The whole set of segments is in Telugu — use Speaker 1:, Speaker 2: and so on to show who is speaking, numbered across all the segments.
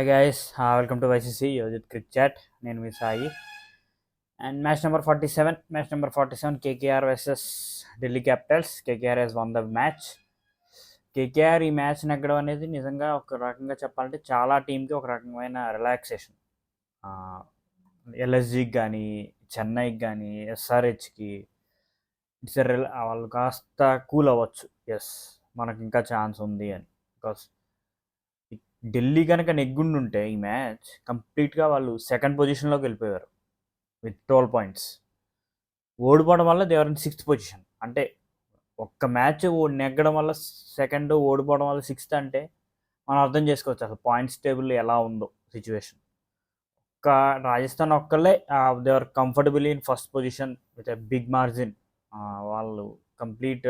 Speaker 1: Hi guys, welcome to YCC Yojit Cricket Chat. నేను మీ Sai and match number 47 KKR versus Delhi Capitals. KKR has won the match. KKR ఈ మ్యాచ్ నెగ్గడం అనేది నిజంగా ఒక రకంగా చెప్పాలంటే చాలా టీంకి ఒక రకమైన రిలాక్సేషన్. ఎల్ఎస్జికి కానీ, చెన్నైకి కానీ, ఎస్ఆర్హెచ్కి వాళ్ళు కాస్త కూల్ అవ్వచ్చు. ఎస్, మనకి ఇంకా ఛాన్స్ ఉంది అని. బికాస్ ఢిల్లీ కనుక నెగ్గుండుంటే ఈ మ్యాచ్ కంప్లీట్గా వాళ్ళు సెకండ్ పొజిషన్లోకి వెళ్ళిపోయారు విత్ 12 పాయింట్స్. ఓడిపోవడం వల్ల దేవర్ ఇన్ 6th పొజిషన్. అంటే ఒక్క మ్యాచ్ నెగ్గడం వల్ల సెకండ్, ఓడిపోవడం వల్ల 6th అంటే మనం అర్థం చేసుకోవచ్చు అసలు పాయింట్స్ టేబుల్ ఎలా ఉందో సిచ్యువేషన్. ఒక్క రాజస్థాన్ ఒక్కళ్ళే they're comfortably in first position with a big margin. వాళ్ళు కంప్లీట్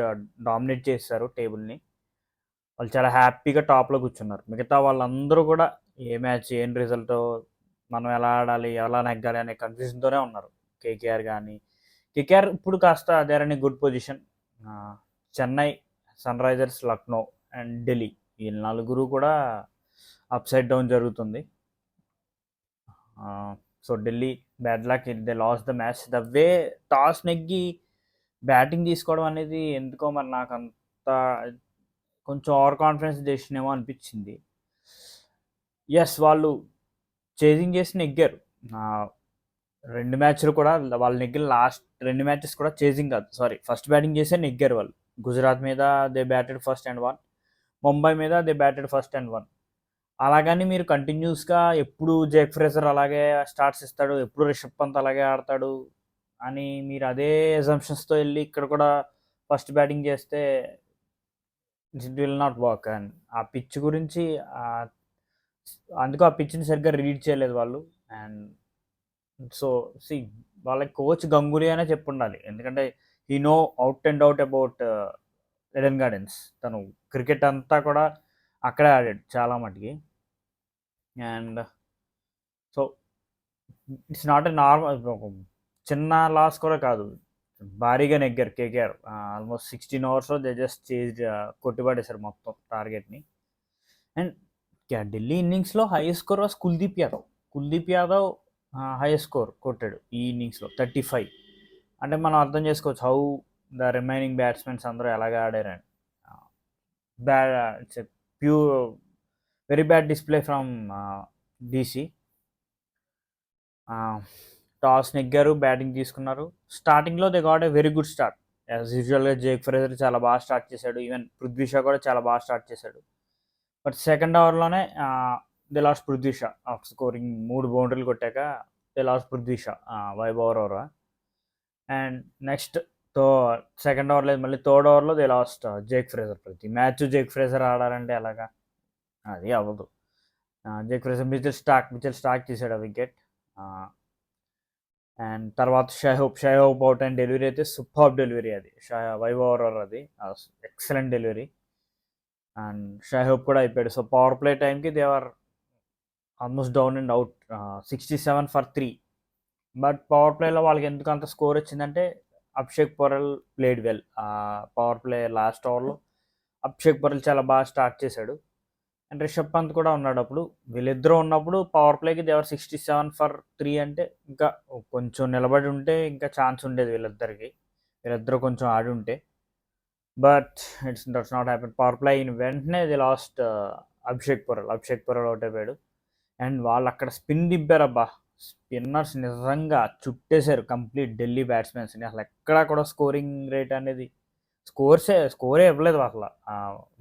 Speaker 1: డామినేట్ చేస్తారు టేబుల్ని. వాళ్ళు చాలా హ్యాపీగా టాప్లో కూర్చున్నారు. మిగతా వాళ్ళందరూ కూడా ఏ మ్యాచ్ ఏం రిజల్ట్, మనం ఎలా ఆడాలి, ఎలా నెగ్గాలి అనే కన్ఫ్యూజన్తోనే ఉన్నారు. కేకేఆర్ ఇప్పుడు కాస్త they're in good position. Chennai, sun risers, Lucknow and Delhi ఈ నలుగురు కూడా అప్ సైడ్ డౌన్ జరుగుతుంది. So Delhi bad luck, they lost the match. The way toss నెగ్గి బ్యాటింగ్ తీసుకోవడం అనేది ఎందుకో మరి నాకు అంత కొంచెం ఓవర్ కాన్ఫిడెన్స్ చేసినేమో అనిపించింది. ఎస్, వాళ్ళు చేజింగ్ చేసి నెగ్గారు. 2 మ్యాచ్లు కూడా వాళ్ళు నెగ్గిన లాస్ట్ 2 మ్యాచెస్ కూడా చేజింగ్ కాదు, సారీ, ఫస్ట్ బ్యాటింగ్ చేసే నెగ్గారు వాళ్ళు. గుజరాత్ మీద they batted first and 1, Mumbai మీద దే బ్యాటెడ్ ఫస్ట్ అండ్ 1. అలాగని మీరు కంటిన్యూస్గా ఎప్పుడు జేక్ ఫ్రేజర్ అలాగే స్టార్ట్స్ ఇస్తాడు, ఎప్పుడు రిషబ్ పంత్ అలాగే ఆడతాడు అని మీరు అదే అజంప్షన్స్తో వెళ్ళి ఇక్కడ కూడా ఫస్ట్ బ్యాటింగ్ చేస్తే it will not work. And ఆ పిచ్ గురించి అందుకు ఆ పిచ్ని సరిగ్గా రీడ్ చేయలేదు వాళ్ళు. అండ్ సో వాళ్ళకి కోచ్ గంగూలీ అనే చెప్పుండాలి, ఎందుకంటే he no out and out about Aiden gardens. తను క్రికెట్ అంతా కూడా అక్కడే ఆడాడు చాలా మటుకి. And so it's not a normal, చిన్న లాస్ కూడా కాదు, భారీగా నెగ్గారు కేకేఆర్. ఆల్మోస్ట్ 16 ఓవర్స్లో దే జస్ట్ కొట్టిపడేశారు మొత్తం టార్గెట్ని. అండ్ ఢిల్లీ ఇన్నింగ్స్లో highest score was Kuldeep Yadav highest score కొట్టాడు ఈ ఇన్నింగ్స్లో 35. అంటే మనం అర్థం చేసుకోవచ్చు హౌ ద రిమైనింగ్ బ్యాట్స్మెన్స్ అందరూ ఎలాగ ఆడారని. Bad, it's very bad display from DC. Toss నెగ్గారు, బ్యాటింగ్ తీసుకున్నారు. స్టార్టింగ్లో they got a very good start. As యూజువల్గా జేక్ ఫ్రేజర్ చాలా బాగా స్టార్ట్ చేశాడు, ఈవెన్ పృథ్వీ షా కూడా చాలా బాగా స్టార్ట్ చేశాడు. బట్ సెకండ్ ఓవర్లోనే they lost Prithvi Shaw off scoring 3 బౌండరీలు కొట్టాక. They lost Prithvi Shaw over. And next second over లేదు, మళ్ళీ థర్డ్ ఓవర్లో దే లాస్ట్ జేక్ ఫ్రేజర్. ప్రతి మ్యాచ్ జేక్ ఫ్రేజర్ ఆడారంటే ఎలాగా, అది అవ్వదు. జేక్ ఫ్రేజర్ మిచెల్ స్టార్క్ తీసాడు ఆ వికెట్. అండ్ తర్వాత షైహోప్ అవుట్ అండ్ డెలివరీ అయితే సూపర్ డెలివరీ, అది ఓవర్ అది ఎక్సలెంట్ డెలివరీ. అండ్ షైహోప్ కూడా అయిపోయాడు. సో పవర్ ప్లే టైంకి they are almost down and out, 67 for 3. But power ప్లేలో వాళ్ళకి ఎందుకు అంత స్కోర్ వచ్చిందంటే Abhishek Porel played well. Power play last ఓవర్లో అభిషేక్ పొరల్ చాలా బాగా స్టార్ట్ చేశాడు. అండ్ రిషబ్ పంత్ కూడా ఉన్నాడు. అప్పుడు వీళ్ళిద్దరూ ఉన్నప్పుడు పవర్ ప్లేకి దేవర్ 67 for 3 అంటే ఇంకా కొంచెం నిలబడి ఉంటే ఇంకా ఛాన్స్ ఉండేది వీళ్ళిద్దరూ కొంచెం ఆడి ఉంటే. But that's not happen. Power play అయిన వెంటనే the last Abhishek Porel out అయిపోయాడు. అండ్ వాళ్ళు అక్కడ స్పిన్ దింపారబ్బా, స్పిన్నర్స్ నిజంగా చుట్టేశారు కంప్లీట్ ఢిల్లీ బ్యాట్స్మెన్స్ని. అసలు ఎక్కడా కూడా స్కోరింగ్ రేట్ అనేది స్కోరే ఇవ్వలేదు అసలు,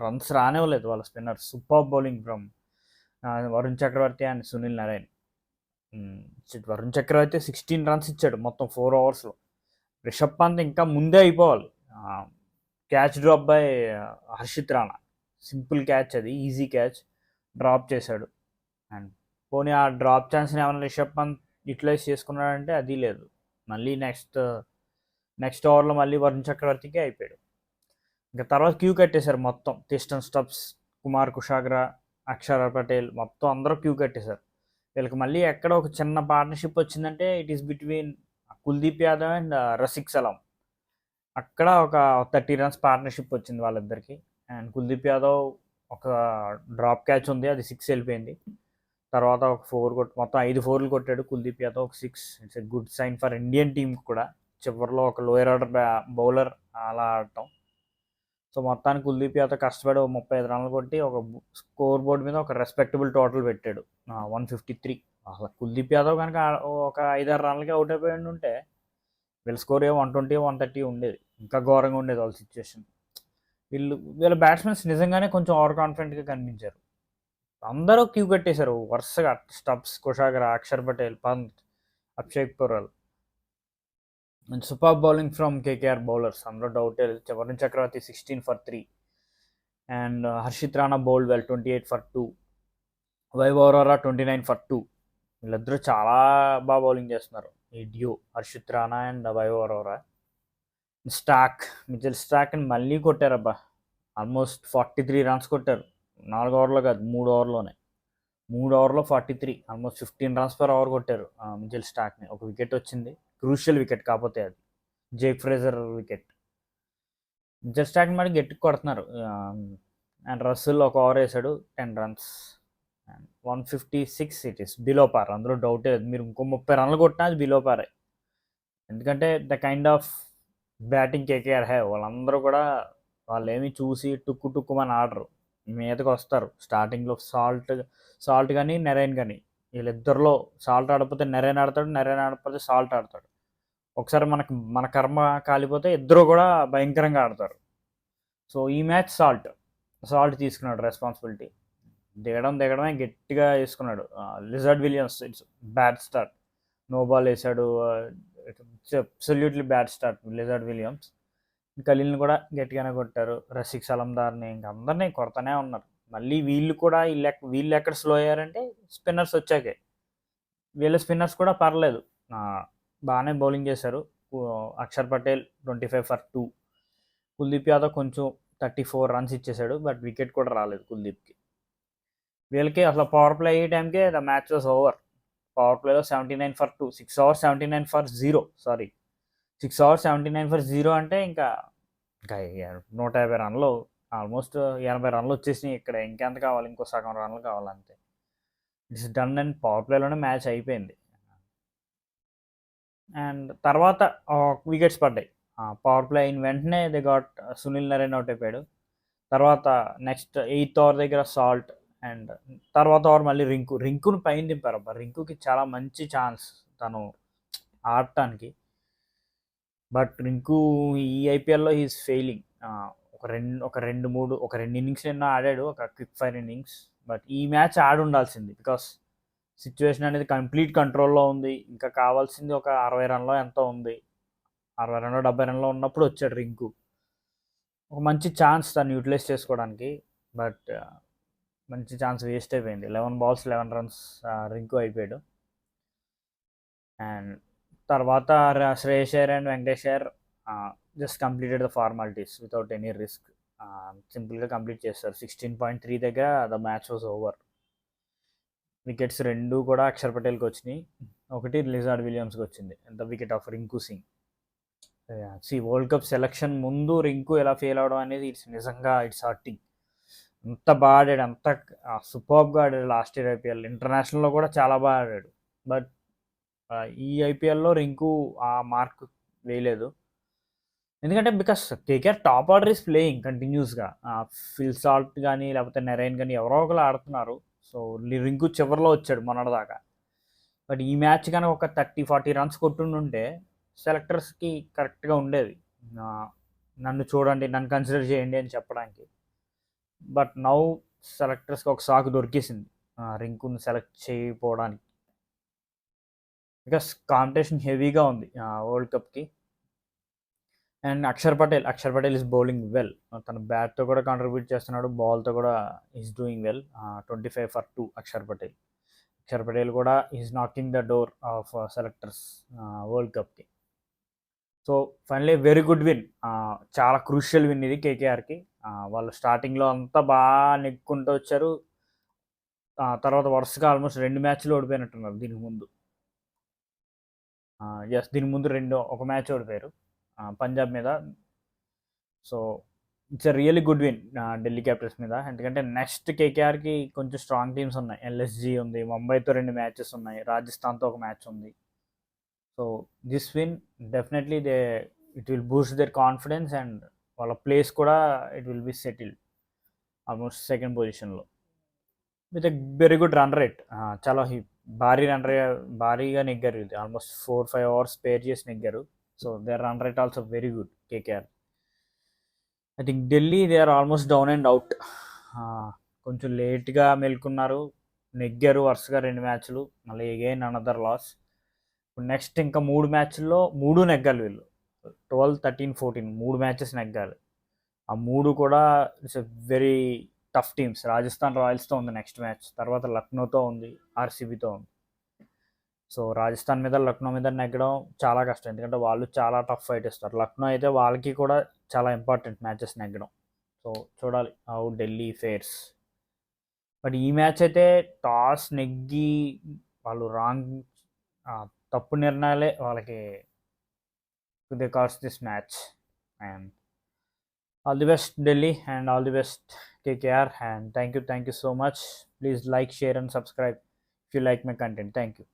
Speaker 1: రన్స్ రానివ్వలేదు వాళ్ళ spinners. Super bowling from Varun Chakravarthy and Sunil Narayan. Varun Chakravarthy 16 runs ఇచ్చాడు మొత్తం 4 ఓవర్స్లో. రిషబ్ పంత్ ఇంకా ముందే అయిపోవాలి. Catch drop by Harshit Rana, simple catch, అది ఈజీ క్యాచ్, డ్రాప్ చేశాడు. అండ్ పోనీ ఆ డ్రాప్ ఛాన్స్ని ఏమైనా రిషబ్ పంత్ యూటిలైజ్ చేసుకున్నాడంటే అది లేదు. మళ్ళీ నెక్స్ట్ ఓవర్లో మళ్ళీ వరుణ్ చక్రవర్తికి అయిపోయాడు. ఇంకా తర్వాత క్యూ కట్టేశారు మొత్తం. టిస్టన్ స్టబ్స్, కుమార్ కుషాగ్రా, అక్షర్ పటేల్ మొత్తం అందరూ క్యూ కట్టేశారు. వీళ్ళకి మళ్ళీ ఎక్కడ ఒక చిన్న పార్ట్నర్షిప్ వచ్చిందంటే it is between Kuldeep Yadav and Rasikh Salam. అక్కడ ఒక 30 runs పార్ట్నర్షిప్ వచ్చింది వాళ్ళిద్దరికి. అండ్ కుల్దీప్ యాదవ్ ఒక డ్రాప్ క్యాచ్ ఉంది, అది 6 వెళ్ళిపోయింది. తర్వాత ఒక 4 మొత్తం 5 4లు కొట్టాడు కుల్దీప్ యాదవ్, ఒక 6. It's a good sign for Indian టీమ్కి కూడా. చివరిలో ఒక లోయర్ ఆర్డర్ బౌలర్ అలా ఆడటం. సో మొత్తానికి కుల్దీప్ యాదవ్ కష్టపడి 35 రన్లు కొట్టి ఒక స్కోర్ బోర్డ్ మీద ఒక రెస్పెక్టబుల్ టోటల్ పెట్టాడు, 153. అసలు కుల్దీప్ యాదవ్ కనుక ఒక 5-6 రన్లకి అవుట్ అయిపోయి ఉంటే వీళ్ళ స్కోర్ 120 130 ఉండేది, ఇంకా ఘోరంగా ఉండేది వాళ్ళ సిచ్యువేషన్. వీళ్ళ బ్యాట్స్మెన్స్ నిజంగానే కొంచెం ఓవర్ కాన్ఫిడెంట్గా కనిపించారు. అందరూ క్యూ కట్టేశారు వరుసగా. Stubbs, Kushagra, Axar Patel, Pant, Abhishek Porel. And super bowling from KKR bowlers, అందులో డౌటే లేదు. Varun Chakravarthy 16 for 3 and Harshit Rana bowled well, 28 for 2. Vaibhav Arora 29 for 2. వీళ్ళిద్దరూ చాలా బాగా బౌలింగ్ చేస్తున్నారు, ఈ duo Harshit Rana and Vaibhav Arora. Mitchell Starc అని మళ్ళీ కొట్టారబ్బా, ఆల్మోస్ట్ 43 రన్స్ కొట్టారు. 4 ఓవర్లో కాదు, 3 ఓవర్లోనే. 3 ఓవర్లో 43, ఆల్మోస్ట్ 15 రన్స్ పర్ ఓవర్ కొట్టారు మిచెల్ స్టాక్ని. ఒక వికెట్ వచ్చింది, క్రూషియల్ వికెట్ కాకపోతే అది Jake Fraser wicket. Mitchell Starc మరి గట్టికి కొడుతున్నారు. అండ్ రస్సెల్ ఒక ఓవర్ వేసాడు, 10 runs. 156, it is below par, అందులో డౌటే లేదు. మీరు ఇంకో 30 రన్లు కొట్టినా అది బిలో పారే. ఎందుకంటే the kind of batting KKR హే, వాళ్ళందరూ కూడా వాళ్ళు ఏమి చూసి టుక్కుమని ఆడరు, మీదకి వస్తారు. స్టార్టింగ్లో సాల్ట్ కానీ నెరైన్ కానీ, వీళ్ళిద్దరిలో సాల్ట్ ఆడకపోతే నెరైన్ ఆడతాడు, నెరైన్ ఆడకపోతే సాల్ట్ ఆడతాడు. ఒకసారి మన కర్మ కాలిపోతే ఇద్దరు కూడా భయంకరంగా ఆడతారు. సో ఈ మ్యాచ్ సాల్ట్ తీసుకున్నాడు రెస్పాన్సిబిలిటీ. దిగడమే గట్టిగా వేసుకున్నాడు. Lizaad Williams, it's bad start, no ball వేసాడు. Absolutely bad start Lizaad Williams. ఖలీల్ని కూడా గట్టిగానే కొట్టారు, రషీద్ సలందార్ని, ఇంకా అందరినీ కొడతానే ఉన్నారు. మళ్ళీ వీళ్ళు ఎక్కడ స్లో అయ్యారంటే స్పిన్నర్స్ వచ్చాకే. వీళ్ళ స్పిన్నర్స్ కూడా పర్లేదు, బాగానే బౌలింగ్ చేశారు. అక్షర్ పటేల్ 25 for 2. కుల్దీప్ యాదవ్ కొంచెం 34 runs ఇచ్చేశాడు, బట్ వికెట్ కూడా రాలేదు కుల్దీప్కి. వీళ్ళకి అసలు పవర్ ప్లే అయ్యే టైంకే the match was over. Power ప్లేలో 79 for 2, 6 overs 79 for 0. 6 overs 79 for 0 అంటే ఇంకా 150 రన్లు, ఆల్మోస్ట్ 80 రన్లు వచ్చేసినాయి. ఇక్కడ ఇంకెంత కావాలి, ఇంకో సగం రన్లు కావాలంతే. ఇట్స్ డన్ అండ్ పవర్ ప్లేలోనే మ్యాచ్ అయిపోయింది. అండ్ తర్వాత వికెట్స్ పడ్డాయి. పవర్ ప్లే అయిన వెంటనే they got Sunil Narine out అయిపోయాడు. తర్వాత నెక్స్ట్ 8th over దగ్గర సాల్ట్, అండ్ తర్వాత ఓవర్ మళ్ళీ రింకును పైన దింపారు. అబ్బా, రింకుకి చాలా మంచి ఛాన్స్ తను ఆడటానికి. బట్ రింకు ఈ ఐపీఎల్లో హీఈస్ ఫెయిలింగ్. ఒక రెండు ఇన్నింగ్స్ ఎన్నో ఆడాడు, ఒక క్విక్ ఫైర్ ఇన్నింగ్స్. బట్ ఈ మ్యాచ్ ఆడి ఉండాల్సింది, బికాస్ సిచ్యువేషన్ అనేది కంప్లీట్ కంట్రోల్లో ఉంది. ఇంకా కావాల్సింది ఒక 60 రన్లో ఎంతో ఉంది, 60 రన్లో 70 రన్లో ఉన్నప్పుడు వచ్చాడు రింకు. ఒక మంచి ఛాన్స్ తను యూటిలైజ్ చేసుకోవడానికి, బట్ మంచి ఛాన్స్ వేస్ట్ అయిపోయింది. 11 balls 11 runs రింకు అయిపోయాడు. అండ్ తర్వాత Shreyas Iyer and Venkatesh Iyer just completed the formalities without any risk. సింపుల్గా కంప్లీట్ చేస్తారు. 16.3 దగ్గర the match was over. Wickets 2 కూడా అక్షర్ పటేల్కి వచ్చినాయి, ఒకటి లిజార్డ్ విలియమ్స్కి వచ్చింది, the wicket of Rinku Singh. World cup selection ముందు రింకు ఎలా ఫెయిల్ అవడం అనేది నిజంగా ఇట్స్ హర్టింగ్. అంత బాగా ఆడాడు, అంత సూపర్గా ఆడాడు లాస్ట్ ఇయర్ ఐపీఎల్. ఇంటర్నేషనల్లో కూడా చాలా బాగా ఆడాడు. బట్ ఈ ఐపీఎల్లో రింకు ఆ మార్క్ వేయలేదు. ఎందుకంటే because KKR top order is playing కంటిన్యూస్గా. ఫిల్ సాల్ట్ కానీ లేకపోతే నెరైన్ కానీ ఎవరో ఒకరు ఆడుతున్నారు. సో రింకు చివరిలో వచ్చాడు మొన్నటిదాకా. బట్ ఈ మ్యాచ్ కనుక ఒక 30-40 runs కొట్టుండుంటే సెలెక్టర్స్కి కరెక్ట్గా ఉండేది, నన్ను చూడండి, నన్ను కన్సిడర్ చేయండి అని చెప్పడానికి. బట్ నౌ సెలెక్టర్స్కి ఒక సాకు దొరికేసింది రింకుని సెలెక్ట్ చేయకపోవడానికి, బికాస్ కాంపిటీషన్ హెవీగా ఉంది వరల్డ్ కప్కి. And Axar Patel is bowling well. తన బ్యాట్తో కూడా కాంట్రిబ్యూట్ చేస్తున్నాడు, బాల్తో కూడా is doing well. 25 for 2 Axar Patel కూడా is knocking the door of selectors world కప్కి. So finally very good win, చాలా క్రూషియల్ విన్ ఇది కేకేఆర్కి. వాళ్ళు స్టార్టింగ్లో అంతా బాగా నెగ్గుకుంటూ వచ్చారు, తర్వాత వరుసగా ఆల్మోస్ట్ 2 మ్యాచ్లు ఓడిపోయినట్టున్నారు దీనికి ముందు. దీని ముందు ఒక మ్యాచ్ ఓడిపోయారు పంజాబ్ మీద. So it's a really good win Delhi Capitals మీద. ఎందుకంటే నెక్స్ట్ కేకేఆర్కి కొంచెం స్ట్రాంగ్ టీమ్స్ ఉన్నాయి. ఎల్ఎస్జీ ఉంది, ముంబైతో 2 మ్యాచెస్ ఉన్నాయి, రాజస్థాన్తో ఒక మ్యాచ్ ఉంది. So this win definitely it will boost their confidence and వాళ్ళ ప్లేస్ కూడా it will be settled almost second పొజిషన్లో with a very good run rate. చాలా భారీగా నెగ్గారు. ఇది ఆల్మోస్ట్ 4-5 అవర్స్ స్పేర్ చేసి నెగ్గారు. So their run rate also very good KKR. I think Delhi they are almost down and out. కొంచెం లేట్గా మేల్కున్నారు, నెగ్గారు వరుసగా 2 మ్యాచ్లు, మళ్ళీ అగైన్ అనదర్ లాస్. ఇప్పుడు నెక్స్ట్ ఇంకా 3 మ్యాచ్ల్లో 3 నెగ్గాలి వీళ్ళు. 12, 13, 14 3 మ్యాచెస్ నెగ్గాలి. ఆ 3 కూడా it's a very tough teams. Rajasthan రాయల్స్తో ఉంది నెక్స్ట్ మ్యాచ్, తర్వాత లక్నోతో ఉంది, ఆర్సీబీతో ఉంది. సో రాజస్థాన్ మీద లక్నో మీద నెగ్గడం చాలా కష్టం, ఎందుకంటే వాళ్ళు చాలా టఫ్ ఫైట్ ఇస్తారు. లక్నో అయితే వాళ్ళకి కూడా చాలా ఇంపార్టెంట్ మ్యాచెస్ నెగ్గడం. సో చూడాలి హౌ ఢిల్లీ ఫేర్స్. బట్ ఈ మ్యాచ్ అయితే టాస్ నెగ్గి వాళ్ళు తప్పు నిర్ణయాలే వాళ్ళకి they cost this match. And all the best Delhi and all the best KKR, and thank you so much. Please like, share and subscribe if you like my content. Thank you.